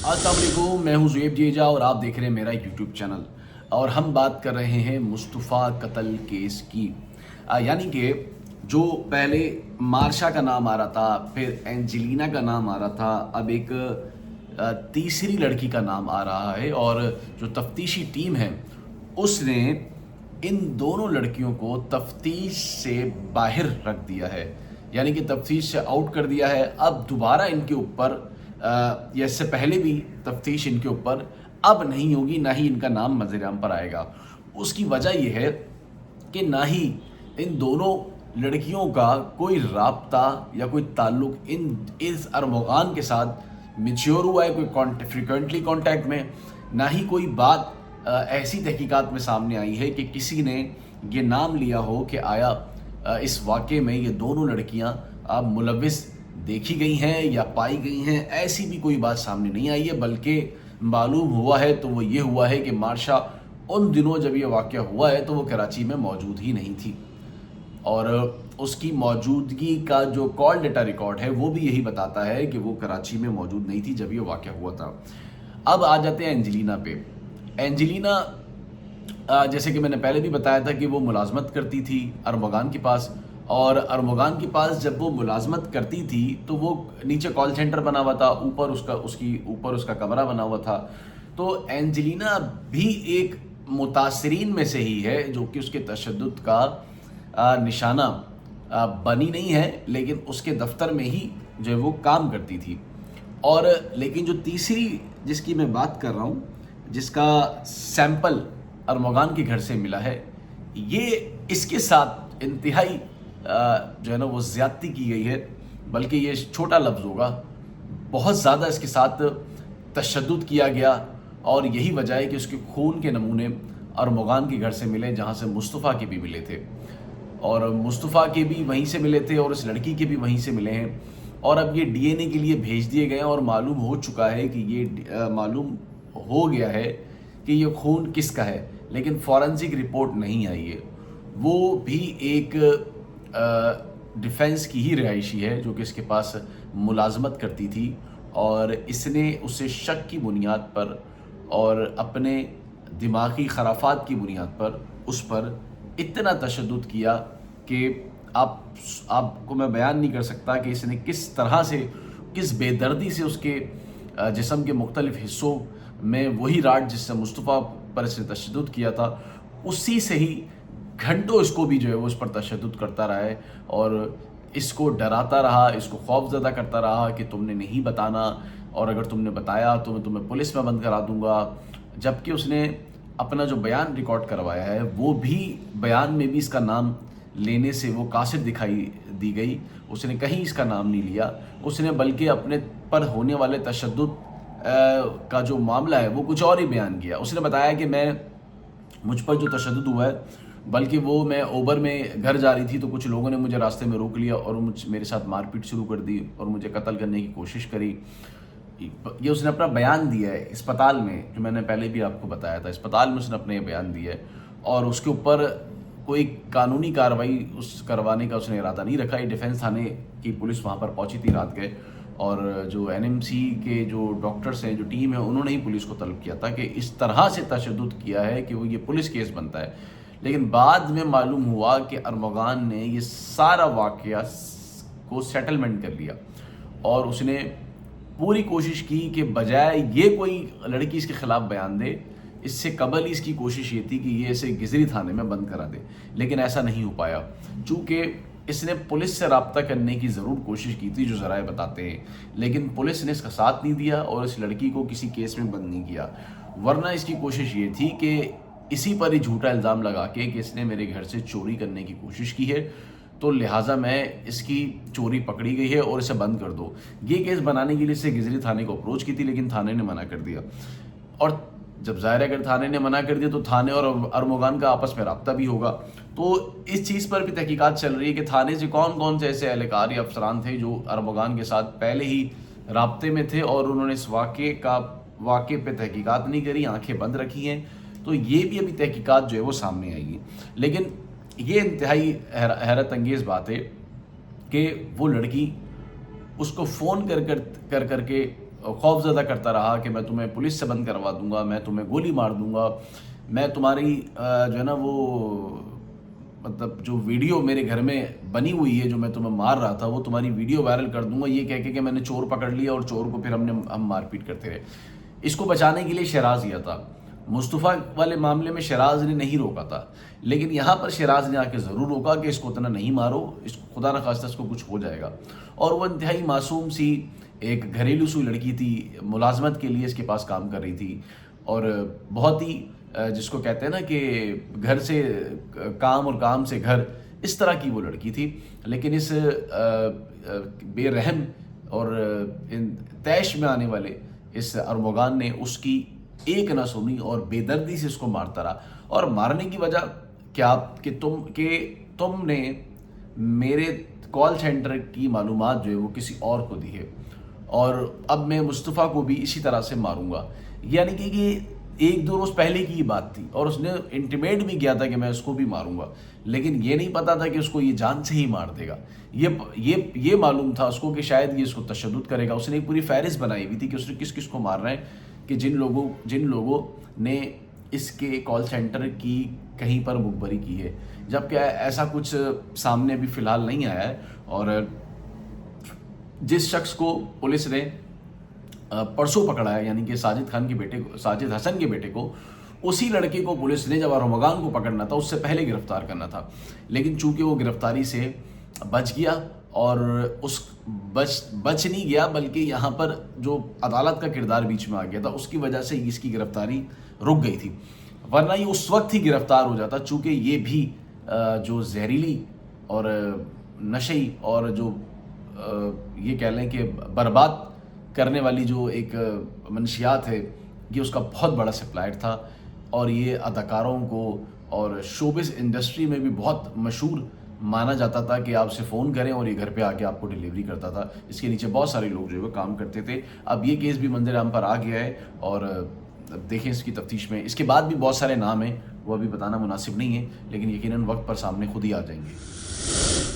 अस्सलाम वालेकुम, मैं हूं ज़ुएब जेजा और आप देख रहे हैं मेरा यूट्यूब चैनल। और हम बात कर रहे हैं मुस्तफ़ा कत्ल केस की। यानी कि जो पहले मार्शा का नाम आ रहा था, फिर एंजेलिना का नाम आ रहा था, अब एक तीसरी लड़की का नाम आ रहा है। और जो तफ्तीशी टीम है उसने इन दोनों लड़कियों को तफ्तीश से बाहर रख दिया है, यानी कि तफ्तीश से आउट कर दिया है। अब दोबारा इनके ऊपर या इससे पहले भी तफ्तीश इनके ऊपर अब नहीं होगी, ना ही इनका नाम मंजर-ए-आम पर आएगा। उसकी वजह यह है कि ना ही इन दोनों लड़कियों का कोई राब्ता या कोई ताल्लुक इस अरमग़ान के साथ मैच्योर हुआ है, कोई फ्रिक्वेंटली कांटेक्ट में, ना ही कोई बात ऐसी तहकीकात में सामने आई है कि किसी ने ये नाम लिया हो कि आया इस वाक़े में ये दोनों लड़कियां अब मुलव्विस देखी गई हैं या पाई गई हैं। ऐसी भी कोई बात सामने नहीं आई है, बल्कि मालूम हुआ है तो वो ये हुआ है कि मार्शा उन दिनों जब ये वाक़या हुआ है तो वो कराची में मौजूद ही नहीं थी, और उसकी मौजूदगी का जो कॉल डेटा रिकॉर्ड है वो भी यही बताता है कि वो कराची में मौजूद नहीं थी जब ये वाक़या हुआ था। अब आ जाते हैं एंजेलिना पे। एंजेलिना जैसे कि मैंने पहले भी बताया था कि वो मुलाजमत करती थी अरमग़ान के पास, और अरमग़ान के पास जब वो मुलाजमत करती थी तो वो नीचे कॉल सेंटर बना हुआ था, ऊपर उसका कमरा बना हुआ था। तो एंजेलिना भी एक मुतासरीन में से ही है जो कि उसके तशद्दुद का निशाना बनी नहीं है, लेकिन उसके दफ्तर में ही जो है वो काम करती थी। और लेकिन जो तीसरी जिसकी मैं बात कर रहा हूँ, जिसका सैंपल अरमग़ान के घर से मिला है, ये इसके साथ इंतहाई जो है ना वो ज़्यादती की गई है, बल्कि ये छोटा लफ्ज़ होगा, बहुत ज़्यादा इसके साथ तशद्दुद किया गया। और यही वजह है कि उसके खून के नमूने अरमग़ान के घर से मिले, जहाँ से मुस्तफ़ा के भी मिले थे, और मुस्तफ़ा के भी वहीं से मिले थे, और इस लड़की के भी वहीं से मिले हैं। और अब ये डीएनए के लिए भेज दिए गए हैं, और मालूम हो चुका है कि ये मालूम हो गया है कि ये खून किसका है, लेकिन फॉरेंसिक रिपोर्ट नहीं आई है। वो भी एक डिफेंस की ही रिहायशी है जो कि इसके पास मुलाजमत करती थी, और इसने उसे शक की बुनियाद पर और अपने दिमागी खराफात की बुनियाद पर उस पर इतना तशद्दुद किया कि आपको मैं बयान नहीं कर सकता कि इसने किस तरह से, किस बेदर्दी से उसके जिस्म के मुख्तलिफ हिस्सों में वही राड जिससे मुस्तफ़ा पर इसने तशद्दुद किया था, उसी से ही घंटों इसको भी जो है वो उस पर तशद्दुद करता रहा है, और इसको डराता रहा, इसको खौफज़दा करता रहा कि तुमने नहीं बताना, और अगर तुमने बताया तो मैं तुम्हें पुलिस में बंद करा दूंगा। जबकि उसने अपना जो बयान रिकॉर्ड करवाया है वो भी, बयान में भी इसका नाम लेने से वो कासिर दिखाई दी गई। उसने कहीं इसका नाम नहीं लिया, उसने बल्कि अपने पर होने वाले तशद्दुद का जो मामला है वो कुछ और ही बयान किया। उसने बताया कि मुझ पर जो तशद्दुद हुआ है, बल्कि वो मैं ओबर में घर जा रही थी तो कुछ लोगों ने मुझे रास्ते में रोक लिया और मेरे साथ मारपीट शुरू कर दी और मुझे कत्ल करने की कोशिश करी। ये उसने अपना बयान दिया है अस्पताल में, जो मैंने पहले भी आपको बताया था, अस्पताल में उसने अपने बयान दिया है, और उसके ऊपर कोई कानूनी कार्रवाई करवाने का उसने इरादा नहीं रखा। ये डिफेंस थाने की पुलिस वहाँ पर पहुँची थी रात गए, और जो एनएमसी के जो डॉक्टर्स हैं, जो टीम है, उन्होंने ही पुलिस को तलब किया था कि इस तरह से तशद्दुद किया है कि वो ये पुलिस केस बनता है। लेकिन बाद में मालूम हुआ कि अरमग़ान ने ये सारा वाक़या को सेटलमेंट कर लिया, और उसने पूरी कोशिश की कि बजाय ये कोई लड़की इसके ख़िलाफ़ बयान दे, इससे कबल इसकी कोशिश ये थी कि ये इसे गिजरी थाने में बंद करा दे, लेकिन ऐसा नहीं हो पाया। चूँकि इसने पुलिस से रब्ता करने की ज़रूर कोशिश की थी, जो ज़राए बताते हैं, लेकिन पुलिस ने इसका साथ नहीं दिया और इस लड़की को किसी केस में बंद नहीं किया। वरना इसकी कोशिश ये थी कि इसी पर ही झूठा इल्ज़ाम लगा के कि इसने मेरे घर से चोरी करने की कोशिश की है, तो लिहाजा मैं इसकी चोरी पकड़ी गई है और इसे बंद कर दो। ये केस बनाने के लिए इसे गिजरी थाने को अप्रोच की थी, लेकिन थाने ने मना कर दिया। और जब ज़ाहिर है अगर थाने ने मना कर दिया तो थाने और अरमग़ान का आपस में रब्ता भी होगा। तो इस चीज़ पर भी तहकीकात चल रही है कि थाने से कौन कौन से ऐसे एहलकार या अफसरान थे जो अरमग़ान के साथ पहले ही राब्ते में थे और उन्होंने इस वाक़े पे तहकीकात नहीं करी, आंखें बंद रखी हैं। तो ये भी अभी तहकीकात जो है वो सामने आएगी। लेकिन ये इंतहाई हैरत अंगेज़ बात है कि वो लड़की उसको फ़ोन कर कर के خوف زدہ کرتا رہا کہ میں تمہیں پولیس سے بند کروا دوں گا، میں تمہیں گولی مار دوں گا، میں تمہاری جو ہے نا وہ مطلب جو ویڈیو میرے گھر میں بنی ہوئی ہے جو میں تمہیں مار رہا تھا وہ تمہاری ویڈیو وائرل کر دوں گا، یہ کہہ کے کہ میں نے چور پکڑ لیا اور چور کو پھر ہم مار پیٹ کرتے رہے۔ اس کو بچانے کے لیے شہراز گیا تھا۔ مصطفیٰ والے معاملے میں شہراز نے نہیں روکا تھا، لیکن یہاں پر شہراز نے آ کے ضرور روکا کہ اس کو اتنا نہیں مارو، اس کو خدا نخواستہ اس کو کچھ ہو جائے گا۔ اور وہ انتہائی معصوم سی ایک گھریلو سی لڑکی تھی، ملازمت کے لیے اس کے پاس کام کر رہی تھی، اور بہت ہی جس کو کہتے ہیں نا کہ گھر سے کام اور کام سے گھر، اس طرح کی وہ لڑکی تھی۔ لیکن اس بے رحم اور طیش میں آنے والے اس ارمغان نے اس کی ایک نہ سنی اور بے دردی سے اس کو مارتا رہا۔ اور مارنے کی وجہ کیا کہ تم نے میرے کال سینٹر کی معلومات جو ہے وہ کسی اور کو دی ہے، اور اب میں مصطفیٰ کو بھی اسی طرح سے ماروں گا۔ یعنی کہ یہ 1-2 روز پہلے کی بات تھی، اور اس نے انٹیمیٹ بھی کیا تھا کہ میں اس کو بھی ماروں گا، لیکن یہ نہیں پتا تھا کہ اس کو یہ جان سے ہی مار دے گا۔ یہ معلوم تھا اس کو کہ شاید یہ اس کو تشدد کرے گا۔ اس نے ایک پوری فہرست بنائی ہوئی تھی کہ اس نے کس کس کو مارنا ہے، کہ جن لوگوں نے اس کے کال سینٹر کی کہیں پر مخبری کی ہے، جبکہ ایسا کچھ سامنے ابھی فی الحال نہیں آیا ہے۔ اور جس شخص کو پولیس نے پرسوں پکڑا ہے، یعنی کہ ساجد حسن کے بیٹے کو، اسی لڑکے کو پولیس نے جب ارمغان کو پکڑنا تھا اس سے پہلے گرفتار کرنا تھا، لیکن چونکہ وہ گرفتاری سے بچ گیا، اور اس بچ نہیں گیا بلکہ یہاں پر جو عدالت کا کردار بیچ میں آ گیا تھا، اس کی وجہ سے اس کی گرفتاری رک گئی تھی، ورنہ یہ اس وقت ہی گرفتار ہو جاتا، چونکہ یہ بھی جو زہریلی اور نشئی اور جو یہ کہہ لیں کہ برباد کرنے والی جو ایک منشیات ہے، یہ اس کا بہت بڑا سپلائر تھا، اور یہ اداکاروں کو اور شوبز انڈسٹری میں بھی بہت مشہور مانا جاتا تھا کہ آپ سے فون کریں اور یہ گھر پہ آ کے آپ کو ڈیلیوری کرتا تھا۔ اس کے نیچے بہت سارے لوگ جو ہے وہ کام کرتے تھے۔ اب یہ کیس بھی منظر عام پر آ گیا ہے، اور دیکھیں اس کی تفتیش میں اس کے بعد بھی بہت سارے نام ہیں، وہ ابھی بتانا مناسب نہیں ہے، لیکن یقیناً وقت پر سامنے خود ہی آ جائیں گے۔